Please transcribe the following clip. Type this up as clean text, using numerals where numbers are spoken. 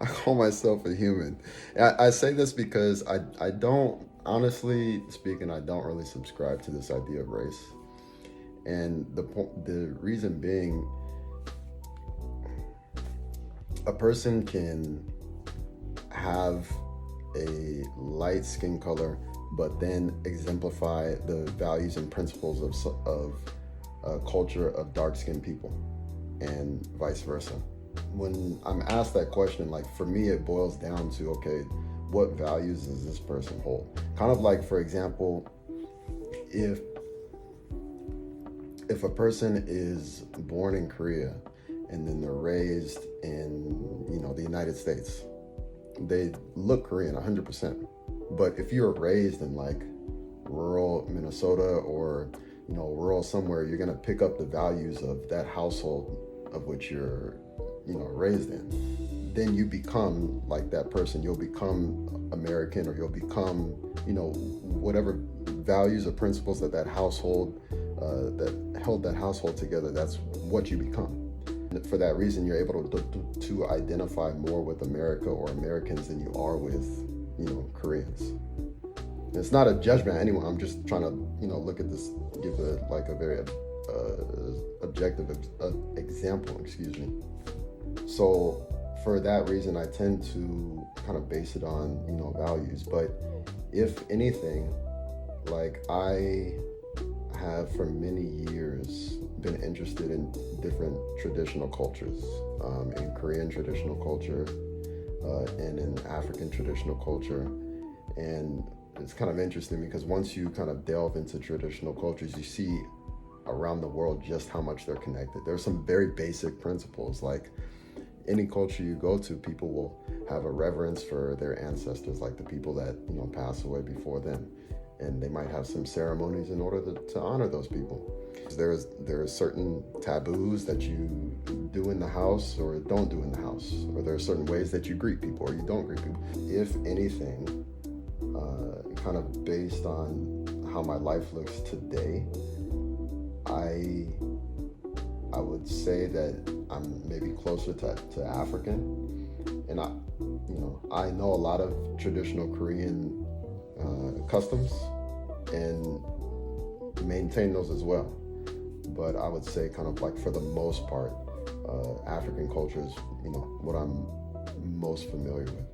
I call myself a human. I say this because I don't, honestly speaking, I don't really subscribe to this idea of race. And the reason being, a person can have a light skin color, but then exemplify the values and principles of a culture of dark skinned people, and vice versa. When I'm asked that question, like for me, it boils down to, okay, what values does this person hold? Kind of like, for example, if if a person is born in Korea and then they're raised in, the United States, they look Korean 100%. But if you're raised in like rural Minnesota or rural somewhere, you're gonna pick up the values of that household of which you're raised in. Then you become like that person. You'll become American, or you'll become whatever values or principles that household that held that household together. That's what you become. For that reason, you're able to identify more with America or Americans than you are with, Koreans. It's not a judgment on anyone. I'm just trying to, look at this, give a very objective example. Excuse me. So for that reason, I tend to kind of base it on, values. But if anything, like I have for many years been interested in different traditional cultures, in Korean traditional culture, and in African traditional culture. And it's kind of interesting because once you kind of delve into traditional cultures, you see around the world just how much they're connected. There are some very basic principles, like any culture you go to, people will have a reverence for their ancestors, like the people that pass away before them, and they might have some ceremonies in order to honor those people. There are certain taboos that you do in the house or don't do in the house, or there are certain ways that you greet people or you don't greet people. If anything, kind of based on how my life looks today, I would say that I'm maybe closer to African, and I know a lot of traditional Korean customs and maintain those as well. But I would say, kind of like for the most part, African culture is what I'm most familiar with.